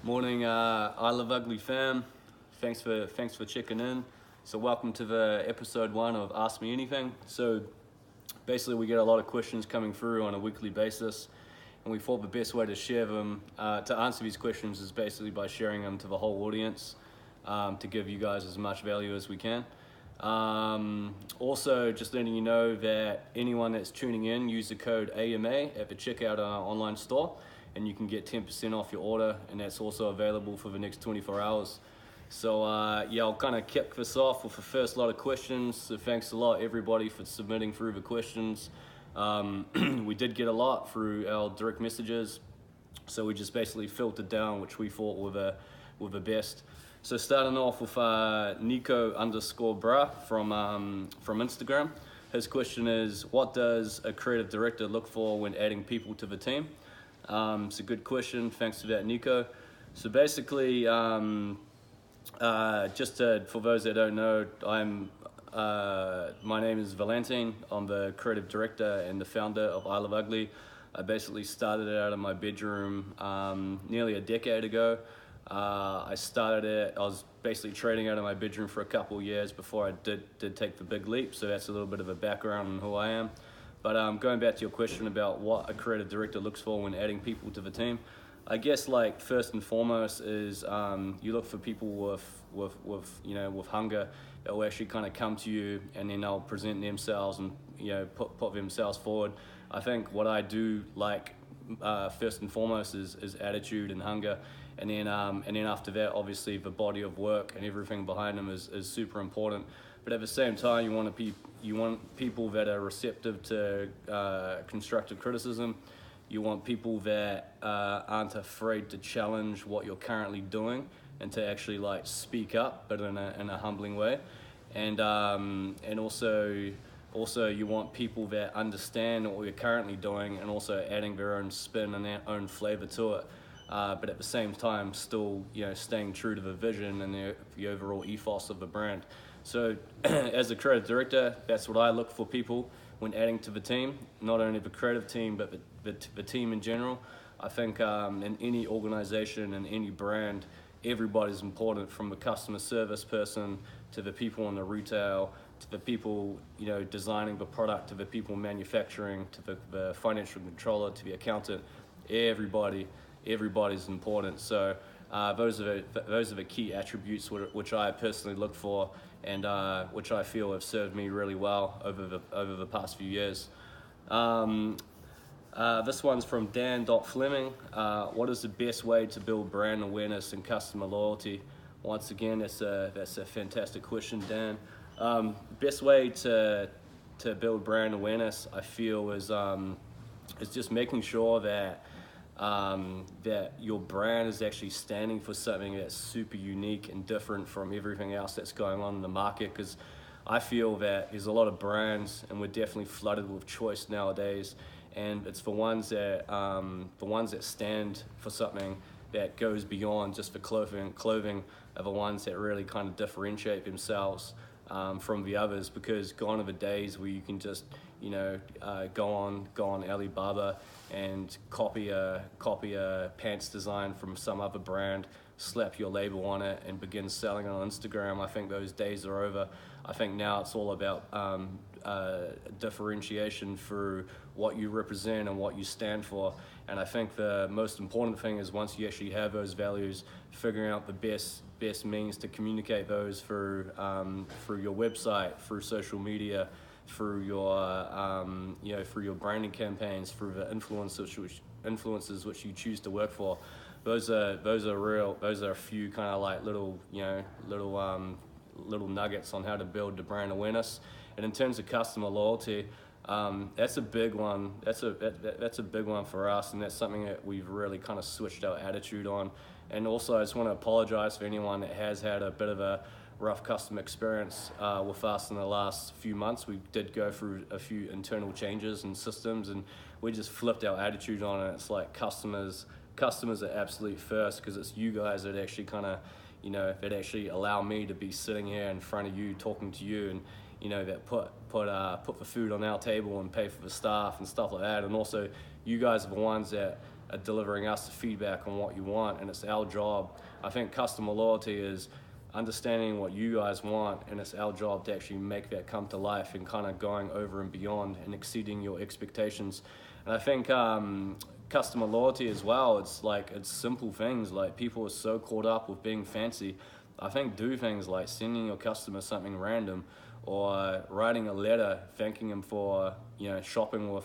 Morning, I Love Ugly fam. Thanks for checking in. So welcome to the episode 1 of Ask Me Anything. So basically we get a lot of questions coming through on a weekly basis, and we thought the best way to share them, to answer these questions, is basically by sharing them to the whole audience, to give you guys as much value as we can. Also, just letting you know that anyone that's tuning in, use the code AMA at the checkout on our online store, and you can get 10% off your order, and that's also available for the next 24 hours. So yeah, I'll kind of kick this off with the first lot of questions. So thanks a lot everybody for submitting through the questions. We did get a lot through our direct messages, so we just basically filtered down which we thought were the best. So starting off with Nico_bra from Instagram. His question is, what does a creative director look for when adding people to the team? It's a good question. Thanks for that, Nico. So basically, for those that don't know, my name is Valentin. I'm the creative director and the founder of I Love Ugly. I basically started it out of my bedroom nearly a decade ago. I was basically trading out of my bedroom for a couple of years before I did take the big leap. So that's a little bit of a background on who I am. But going back to your question about what a creative director looks for when adding people to the team, I guess like first and foremost is you look for people with hunger that will actually kind of come to you, and then they'll present themselves and put themselves forward. I think what I do like first and foremost is attitude and hunger, and then after that, obviously the body of work and everything behind them is super important. But at the same time, you want people that are receptive to constructive criticism. You want people that aren't afraid to challenge what you're currently doing and to actually like speak up, but in a humbling way. And also you want people that understand what we're currently doing and also adding their own spin and their own flavor to it. But at the same time, still staying true to the vision and the overall ethos of the brand. So as a creative director, that's what I look for people when adding to the team, not only the creative team, but the team in general. I think in any organization and any brand, everybody's important, from the customer service person to the people in the retail, to the people designing the product, to the people manufacturing, to the financial controller, to the accountant. Everybody's important. So those are the key attributes which I personally look for, and which I feel have served me really well over the past few years. This one's from Dan.Fleming. What is the best way to build brand awareness and customer loyalty? Once again, that's a fantastic question, Dan. Best way to build brand awareness, I feel, is just making sure that your brand is actually standing for something that's super unique and different from everything else that's going on in the market. Because I feel that there's a lot of brands, and we're definitely flooded with choice nowadays, and it's the ones that stand for something that goes beyond just the clothing are the ones that really kind of differentiate themselves from the others. Because gone are the days where you can just go on Alibaba and copy a pants design from some other brand, slap your label on it, and begin selling it on Instagram. I think those days are over. I think now it's all about differentiation through what you represent and what you stand for. And I think the most important thing is, once you actually have those values, figuring out the best means to communicate those through your website, through social media, through your branding campaigns, through the influencers which you choose to work for. Those are a few kind of like little nuggets on how to build the brand awareness. And in terms of customer loyalty, that's a big one. That's a big one for us, and that's something that we've really kind of switched our attitude on. And also, I just want to apologize for anyone that has had a bit of a rough customer experience with us in the last few months. We did go through a few internal changes and systems, and we just flipped our attitude on it. It's like customers are absolute first, because it's you guys that actually kind of that actually allow me to be sitting here in front of you talking to you, and that put the food on our table and pay for the staff and stuff like that. And also, you guys are the ones that delivering us the feedback on what you want, and it's our job. I think customer loyalty is understanding what you guys want, and it's our job to actually make that come to life and kind of going over and beyond and exceeding your expectations. And I think customer loyalty as well, it's like, it's simple things. Like, people are so caught up with being fancy. I think do things like sending your customer something random, or writing a letter thanking them for, you know, shopping with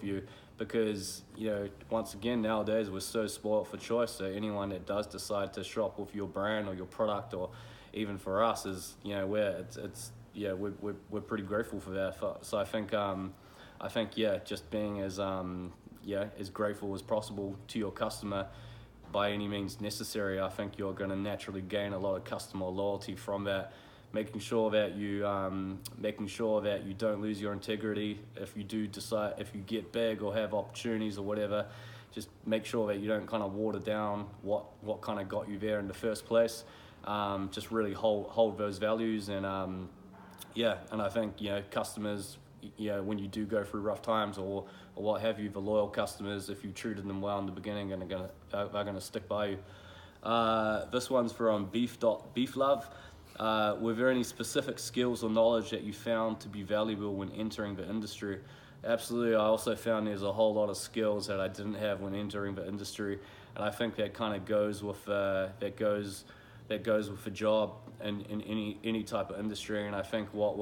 you. Because, you know, once again, nowadays we're so spoiled for choice, so anyone that does decide to shop with your brand or your product, or even for us, is, you know, we're pretty grateful for that. So I think yeah, just being as as grateful as possible to your customer by any means necessary. I think you're going to naturally gain a lot of customer loyalty from that. Making sure that you don't lose your integrity. If you get big or have opportunities or whatever, just make sure that you don't kind of water down what kind of got you there in the first place. Just really hold those values, and and I think, you know, customers, you know, when you do go through rough times or what have you, the loyal customers, if you treated them well in the beginning, and they're gonna stick by you. This one's from Beeflove. Were there any specific skills or knowledge that you found to be valuable when entering the industry? Absolutely. I also found there's a whole lot of skills that I didn't have when entering the industry, and I think that kind of goes with the job in any type of industry. And I think what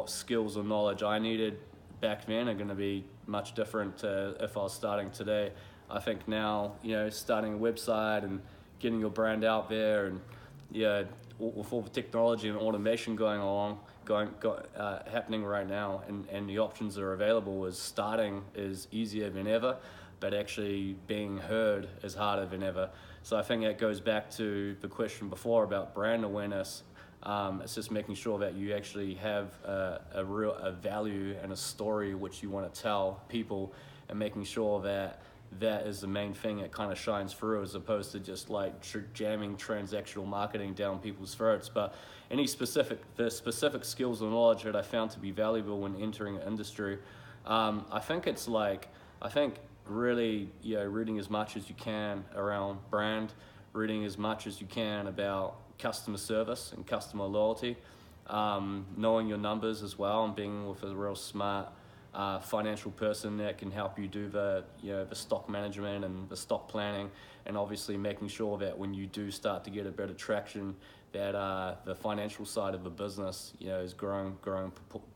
skills or knowledge I needed back then are going to be much different if I was starting today. I think now, you know, starting a website and getting your brand out there, and with all the technology and automation happening right now, and the options that are available, is easier than ever, but actually being heard is harder than ever. So I think that goes back to the question before about brand awareness. It's just making sure that you actually have a value and a story which you want to tell people, and making sure that is the main thing that kind of shines through, as opposed to just like jamming transactional marketing down people's throats. But the specific skills and knowledge that I found to be valuable when entering an industry, I think really, reading as much as you can around brand, reading as much as you can about customer service and customer loyalty, knowing your numbers as well, and being with a real smart financial person that can help you do the stock management and the stock planning, and obviously making sure that when you do start to get a bit of traction, that the financial side of the business, is growing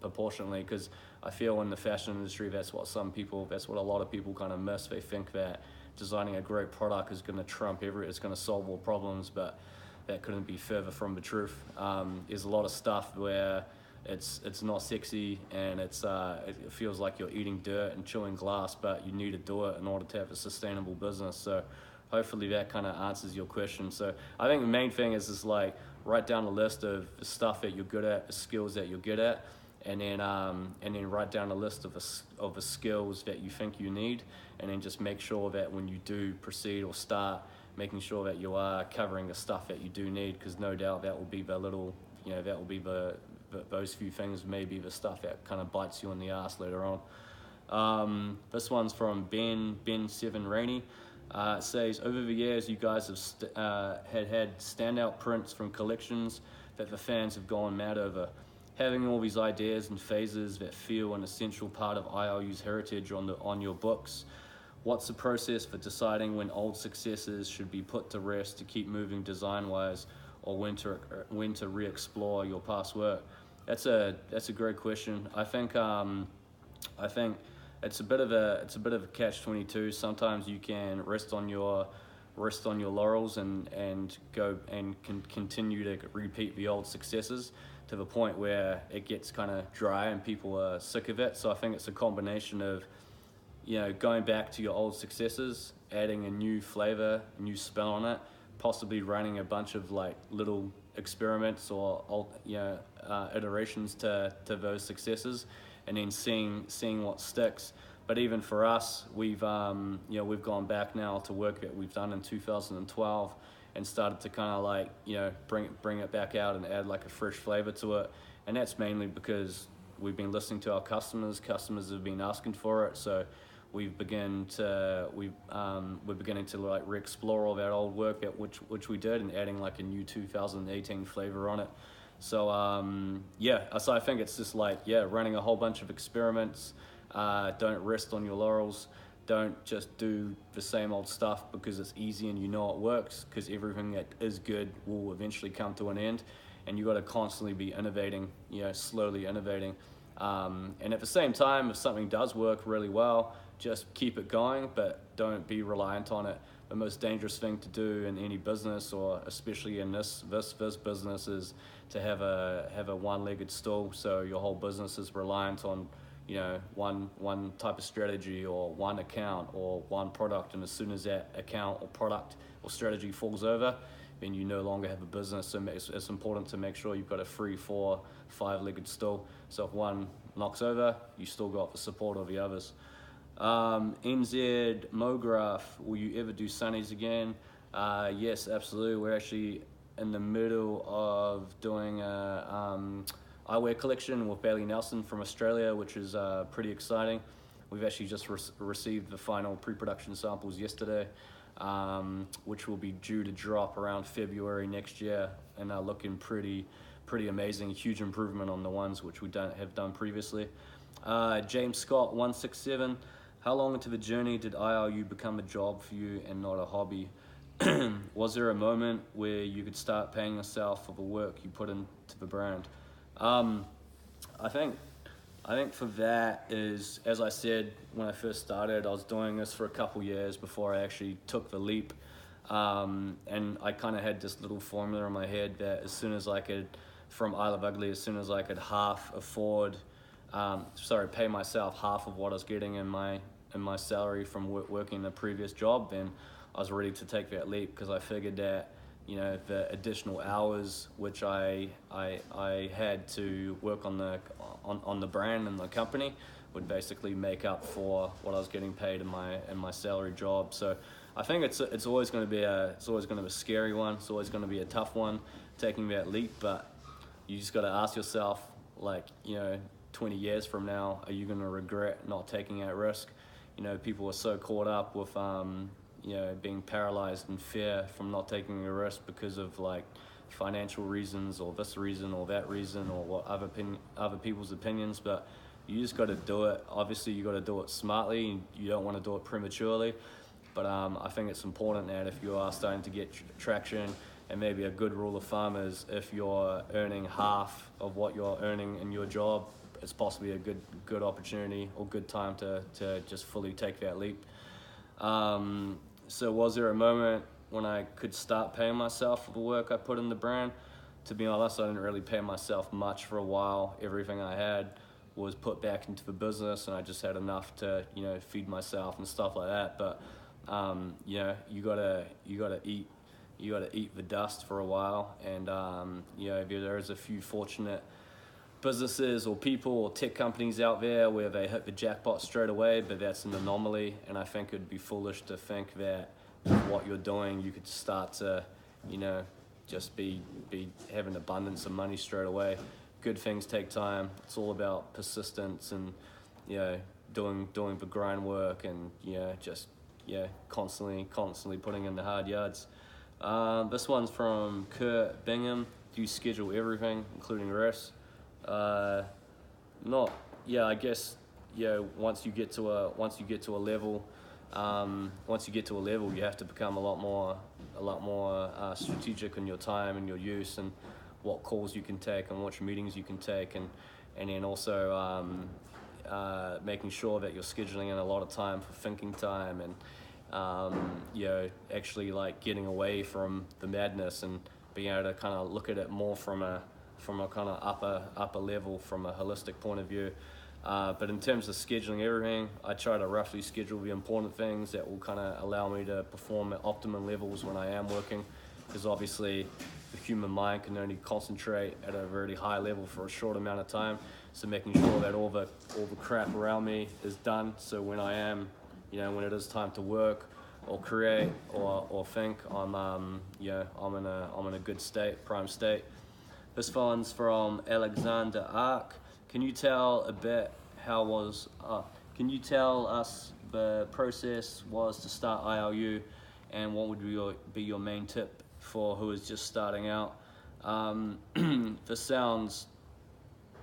proportionally. Because I feel in the fashion industry, that's what a lot of people kind of miss. They think that designing a great product is going to it's going to solve all problems, but that couldn't be further from the truth. There's a lot of stuff where it's not sexy, and it feels like you're eating dirt and chewing glass, but you need to do it in order to have a sustainable business. So hopefully that kind of answers your question. So I think the main thing is like, write down a list of the stuff that you're good at, the skills that you're good at, and then write down a list of the skills that you think you need, and then just make sure that when you do proceed or start, making sure that you are covering the stuff that you do need, because no doubt that will be those few things may be the stuff that kind of bites you in the ass later on. This one's from Ben Seven Rainey. It says, over the years, you guys have had standout prints from collections that the fans have gone mad over. Having all these ideas and phases that feel an essential part of ILU's heritage on your books. What's the process for deciding when old successes should be put to rest to keep moving design-wise, or when to re-explore your past work? That's a great question. I think it's a bit of a catch-22. Sometimes you can rest on your laurels and go and continue to repeat the old successes to the point where it gets kind of dry and people are sick of it. So I think it's a combination of going back to your old successes, adding a new flavor, a new spin on it, possibly running a bunch of like little experiments or iterations to those successes, and then seeing what sticks. But even for us, we've gone back now to work that we've done in 2012 and started to kind of like bring it back out and add like a fresh flavor to it. And that's mainly because we've been listening to our customers have been asking for it. So we're beginning to like re-explore all that old work which we did, and adding like a new 2018 flavor on it. So so I think it's just like, running a whole bunch of experiments. Don't rest on your laurels. Don't just do the same old stuff because it's easy and you know it works, because everything that is good will eventually come to an end, and you got to constantly be innovating, slowly innovating. And at the same time, if something does work really well, just keep it going, but don't be reliant on it. The most dangerous thing to do in any business, or especially in this business, is to have a one-legged stool. So your whole business is reliant on one type of strategy or one account or one product, and as soon as that account or product or strategy falls over, then you no longer have a business. So it's important to make sure you've got a 3, 4, 5-legged stool. So if one knocks over, you still got the support of the others. NZ Mograph, will you ever do Sunnies again? Yes, absolutely. We're actually in the middle of doing a eyewear collection with Bailey Nelson from Australia, which is pretty exciting. We've actually just received the final pre-production samples yesterday, which will be due to drop around February next year, and are looking pretty amazing. Huge improvement on the ones which we have done previously. James Scott 167, how long into the journey did ILU become a job for you and not a hobby? Was there a moment where you could start paying yourself for the work you put into the brand? I think for that is, as I said, when I first started, I was doing this for a couple years before I actually took the leap. And I kind of had this little formula in my head that as soon as I could, from Isle of Ugly, as soon as I could pay myself half of what I was getting in my salary from working the previous job, then I was ready to take that leap, because I figured that the additional hours which I had to work on the brand and the company would basically make up for what I was getting paid in my salary job. So I think it's always going to be a scary one. It's always going to be a tough one, taking that leap. But you just got to ask yourself, 20 years from now, are you going to regret not taking that risk? People are so caught up with being paralyzed in fear from not taking a risk because of financial reasons, or this reason or that reason, or what other people's opinions. But you just got to do it. Obviously, you got to do it smartly. You don't want to do it prematurely. But I think it's important that if you are starting to get traction, and maybe a good rule of thumb is if you're earning half of what you're earning in your job, it's possibly a good opportunity or good time to just fully take that leap. So was there a moment when I could start paying myself for the work I put in the brand? To be honest, I didn't really pay myself much for a while. Everything I had was put back into the business, and I just had enough to feed myself and stuff like that. But you gotta eat the dust for a while, and there's a few fortunate businesses or people or tech companies out there where they hit the jackpot straight away, but that's an anomaly. And I think it'd be foolish to think that what you're doing, you could start to just be having abundance of money straight away. Good things take time. It's all about persistence and doing the grind work, and constantly putting in the hard yards. This one's from Kurt Bingham. Do you schedule everything, including rest? I guess once you get to a level, you have to become a lot more strategic in your time and your use, and what calls you can take and which meetings you can take, and then also making sure that you're scheduling in a lot of time for thinking time, and actually getting away from the madness and being able to kind of look at it more from a kind of upper level, from a holistic point of view. But in terms of scheduling everything, I try to roughly schedule the important things that will kind of allow me to perform at optimum levels when I am working, because obviously the human mind can only concentrate at a very high level for a short amount of time. So making sure that all the crap around me is done, so when I am, when it is time to work or create or think, I'm in a good state, prime state. This one's from Alexander Ark. Can you tell us the process was to start ILU, and what would be your main tip for who is just starting out? This sounds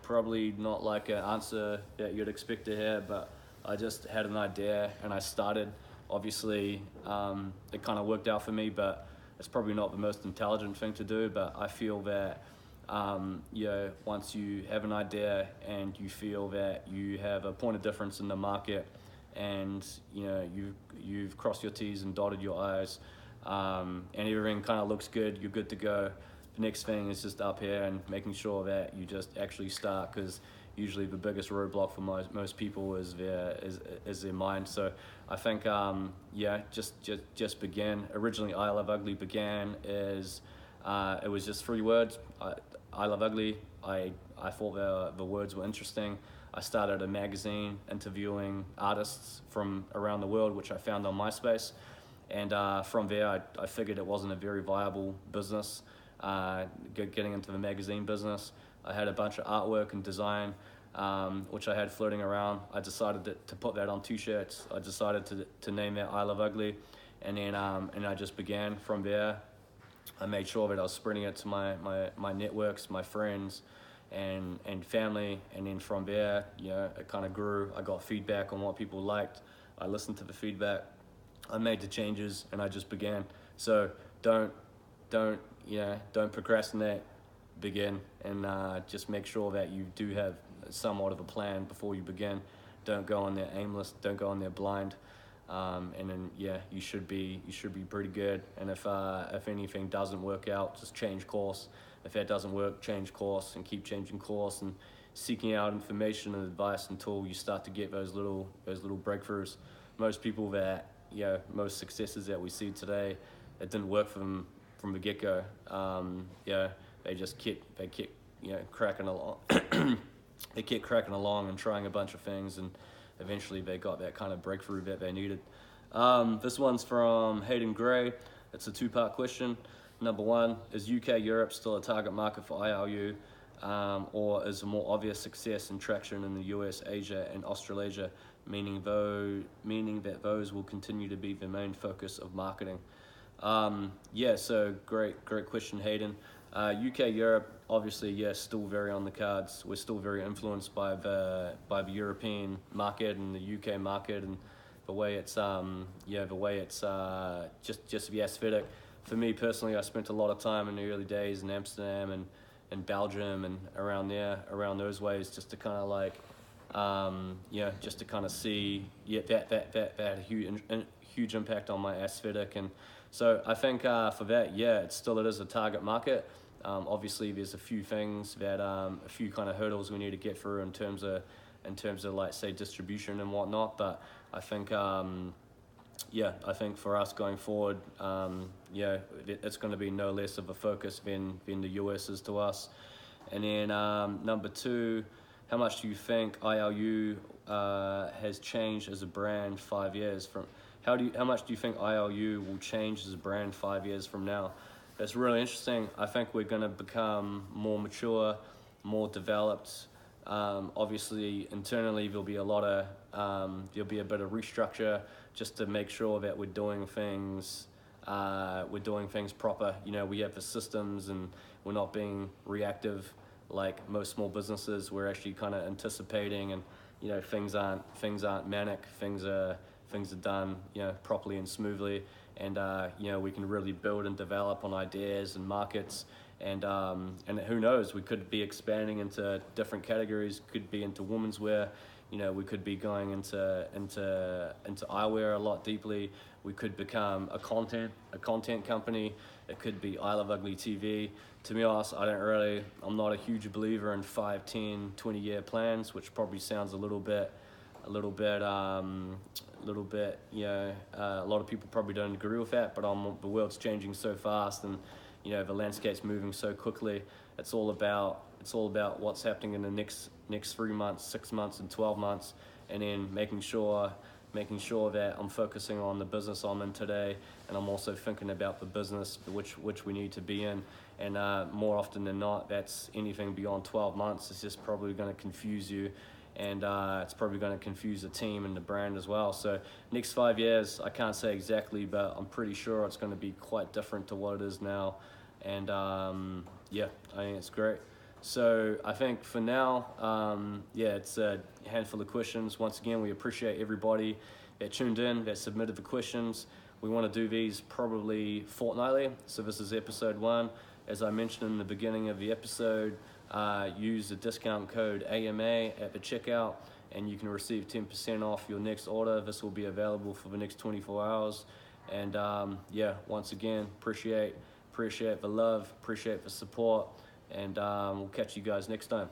probably not like an answer that you'd expect to hear, but I just had an idea and I started. Obviously, it kind of worked out for me, but it's probably not the most intelligent thing to do. But I feel that once you have an idea and you feel that you have a point of difference in the market, and you've crossed your T's and dotted your I's, and everything kind of looks good, you're good to go. The next thing is just up here and making sure that you just actually start, because usually the biggest roadblock for most people is their mind. So I think just begin. Originally, I Love Ugly began as it was just 3 words. I love ugly. I thought the words were interesting. I started a magazine interviewing artists from around the world, which I found on MySpace. And from there, I figured it wasn't a very viable business, getting into the magazine business. I had a bunch of artwork and design, which I had floating around. I decided to put that on T-shirts. I decided to name that I Love Ugly. And then I just began from there. I made sure that I was spreading it to my networks, my friends, and family. And then from there, it kind of grew. I got feedback on what people liked. I listened to the feedback. I made the changes, and I just began. So don't procrastinate. Begin, and just make sure that you do have somewhat of a plan before you begin. Don't go on there aimless. Don't go on there blind. And then you should be pretty good. And if anything doesn't work out, just change course. If that doesn't work, change course and keep changing course and seeking out information and advice until you start to get those little breakthroughs. Most people most successes that we see today, it didn't work for them from the get-go. They just kept cracking along. They kept cracking along and trying a bunch of things, and eventually they got that kind of breakthrough that they needed. This one's from Hayden Gray. It's a 2-part question. Number 1, is UK Europe still a target market for ILU, or is a more obvious success and traction in the US, Asia, and Australasia, meaning that those will continue to be the main focus of marketing? So great question, Hayden. UK Europe, obviously, still very on the cards. We're still very influenced by the European market and the UK market, and the way it's just the aesthetic. For me personally, I spent a lot of time in the early days in Amsterdam and Belgium and around those ways, just to kind of just to kind of see that had a huge impact on my aesthetic. And so I think for that, it is a target market. Obviously, there's a few things that a few kind of hurdles we need to get through in terms of like, say, distribution and whatnot. But I think I think for us going forward, it's going to be no less of a focus than the US is to us. And then number 2, how much do you think ILU has changed as a brand 5 years from? How much do you think ILU will change as a brand 5 years from now? It's really interesting. I think we're going to become more mature, more developed. Obviously, internally there'll be there'll be a bit of restructure just to make sure that we're doing things proper. We have the systems, and we're not being reactive like most small businesses. We're actually kind of anticipating, and things aren't manic. Things are done properly and smoothly, and we can really build and develop on ideas and markets, and who knows, we could be expanding into different categories. Could be into women's wear. We could be going into eyewear a lot deeply. We could become a content company. It could be I Love Ugly TV. To be honest, I'm not a huge believer in 5, 10, 20-year plans, which probably sounds a little bit, a lot of people probably don't agree with that, but the world's changing so fast, and the landscape's moving so quickly. It's all about what's happening in the next 3 months, 6 months, and 12 months, and then making sure that I'm focusing on the business I'm in today, and I'm also thinking about the business which we need to be in. And more often than not, that's anything beyond 12 months. It's just probably going to confuse you, and it's probably going to confuse the team and the brand as well. So next 5 years, I can't say exactly, but I'm pretty sure it's going to be quite different to what it is now. And yeah, I think it's great. So I think for now, yeah, it's a handful of questions. Once again, we appreciate everybody that tuned in, that submitted the questions. We want to do these probably fortnightly. So this is episode 1. As I mentioned in the beginning of the episode, use the discount code AMA at the checkout and you can receive 10% off your next order. This will be available for the next 24 hours. And yeah, once again, appreciate the love, appreciate the support, and we'll catch you guys next time.